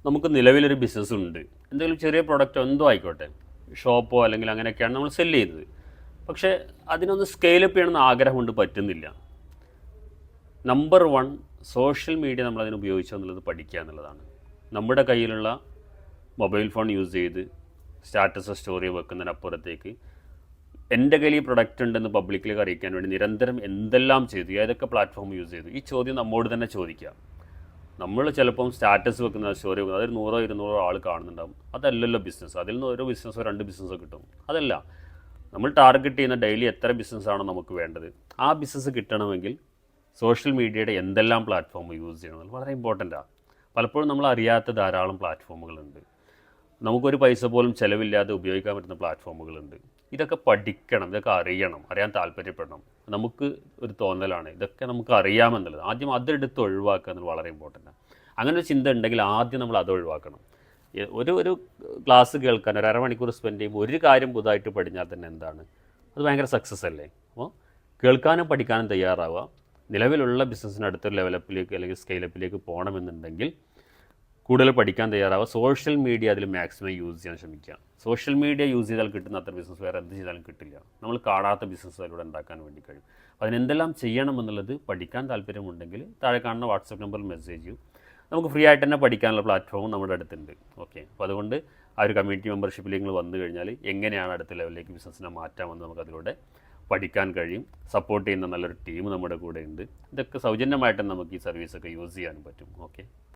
നമുക്ക് നിലവിലൊരു ബിസിനസ് ഉണ്ട്, എന്തെങ്കിലും ചെറിയ പ്രൊഡക്റ്റോ എന്തോ ആയിക്കോട്ടെ, ഷോപ്പോ അല്ലെങ്കിൽ അങ്ങനെയൊക്കെയാണ് നമ്മൾ സെല്ല് ചെയ്യുന്നത്. പക്ഷേ അതിനൊന്ന് സ്കെയിലപ്പ് ചെയ്യണമെന്ന് ആഗ്രഹം പറ്റുന്നില്ല. നമ്പർ വൺ, സോഷ്യൽ മീഡിയ നമ്മളതിന് ഉപയോഗിച്ചോ എന്നുള്ളത് പഠിക്കുക എന്നുള്ളതാണ്. നമ്മുടെ കയ്യിലുള്ള മൊബൈൽ ഫോൺ യൂസ് ചെയ്ത് സ്റ്റാറ്റസ് സ്റ്റോറി വെക്കുന്നതിനപ്പുറത്തേക്ക് എൻ്റെ കയ്യിൽ ഈ പ്രൊഡക്റ്റ് ഉണ്ടെന്ന് പബ്ലിക്കിലേക്ക് അറിയിക്കാൻ വേണ്ടി നിരന്തരം എന്തെല്ലാം ചെയ്തു, ഏതൊക്കെ പ്ലാറ്റ്ഫോം യൂസ് ചെയ്തു, ഈ ചോദ്യം നമ്മോട് തന്നെ ചോദിക്കുക. നമ്മൾ ചിലപ്പം സ്റ്റാറ്റസ് വെക്കുന്ന സ്റ്റോറി വെക്കുന്നത് അതൊരു 100-200 ആൾ കാണുന്നുണ്ടാകും. അതല്ലല്ലോ ബിസിനസ്. അതിൽ നിന്ന് ഓരോ ബിസിനസ്സോ 2 ബിസിനസ്സോ കിട്ടും. അതല്ല, നമ്മൾ ടാർഗറ്റ് ചെയ്യുന്ന ഡെയിലി എത്ര ബിസിനസ്സാണോ നമുക്ക് വേണ്ടത്, ആ ബിസിനസ് കിട്ടണമെങ്കിൽ സോഷ്യൽ മീഡിയയുടെ എന്തെല്ലാം പ്ലാറ്റ്ഫോം യൂസ് ചെയ്യണം വളരെ ഇമ്പോർട്ടൻ്റാണ്. പലപ്പോഴും നമ്മൾ അറിയാത്ത ധാരാളം പ്ലാറ്റ്ഫോമുകളുണ്ട്. നമുക്കൊരു പൈസ പോലും ചിലവില്ലാതെ ഉപയോഗിക്കാൻ പറ്റുന്ന പ്ലാറ്റ്ഫോമുകളുണ്ട്. ഇതൊക്കെ പഠിക്കണം, ഇതൊക്കെ അറിയാൻ താല്പര്യപ്പെടണം. നമുക്ക് ഒരു തോന്നലാണ് ഇതൊക്കെ നമുക്ക് അറിയാമെന്നുള്ളത്. ആദ്യം അതെടുത്ത് ഒഴിവാക്കുക എന്നുള്ളത് വളരെ ഇമ്പോർട്ടൻ്റാണ്. അങ്ങനെ ഒരു ചിന്ത ഉണ്ടെങ്കിൽ ആദ്യം നമ്മൾ അത് ഒഴിവാക്കണം. ഒരു ക്ലാസ് കേൾക്കാൻ ഒരു അരമണിക്കൂർ സ്പെൻഡ് ചെയ്യുമ്പോൾ ഒരു കാര്യം പുതുതായിട്ട് പഠിഞ്ഞാൽ തന്നെ എന്താണ്, അത് ഭയങ്കര സക്സസ് അല്ലേ? അപ്പോൾ കേൾക്കാനും പഠിക്കാനും തയ്യാറാവുക. നിലവിലുള്ള ബിസിനസ്സിന് അടുത്തൊരു ലെവലപ്പിലേക്ക് അല്ലെങ്കിൽ സ്കെയിലപ്പിലേക്ക് പോകണമെന്നുണ്ടെങ്കിൽ കൂടുതൽ പഠിക്കാൻ തയ്യാറാവുക. സോഷ്യൽ മീഡിയ അതിൽ മാക്സിമം യൂസ് ചെയ്യാൻ ശ്രമിക്കുക. സോഷ്യൽ മീഡിയ യൂസ് ചെയ്താൽ കിട്ടുന്ന അത്ര ബിസിനസ് വേറെ എന്ത് ചെയ്താലും കിട്ടില്ല. നമ്മൾ കാണാത്ത ബിസിനസ് അതിലൂടെ ഉണ്ടാക്കാൻ വേണ്ടി കഴിയും. അപ്പോൾ അതിനെന്തെല്ലാം ചെയ്യണമെന്നുള്ളത് പഠിക്കാൻ താല്പര്യമുണ്ടെങ്കിൽ താഴെ കാണുന്ന വാട്സപ്പ് നമ്പറിൽ മെസ്സേജ് ചെയ്യും. നമുക്ക് ഫ്രീ ആയിട്ട് തന്നെ പഠിക്കാനുള്ള പ്ലാറ്റ്ഫോമും നമ്മുടെ അടുത്തുണ്ട്. ഓക്കെ, അപ്പോൾ അതുകൊണ്ട് ആ ഒരു കമ്മ്യൂണിറ്റി മെമ്പർഷിപ്പിലേക്ക് നിങ്ങൾ വന്നു കഴിഞ്ഞാൽ എങ്ങനെയാണ് അടുത്ത ലെവലിലേക്ക് ബിസിനസ്സിനെ മാറ്റാമെന്ന് നമുക്ക് അതിലൂടെ പഠിക്കാൻ കഴിയും. സപ്പോർട്ട് ചെയ്യുന്ന നല്ലൊരു ടീം നമ്മുടെ കൂടെ ഉണ്ട്. ഇതൊക്കെ സൗജന്യമായിട്ട് നമുക്ക് ഈ സർവീസൊക്കെ യൂസ് ചെയ്യാനും പറ്റും. ഓക്കെ.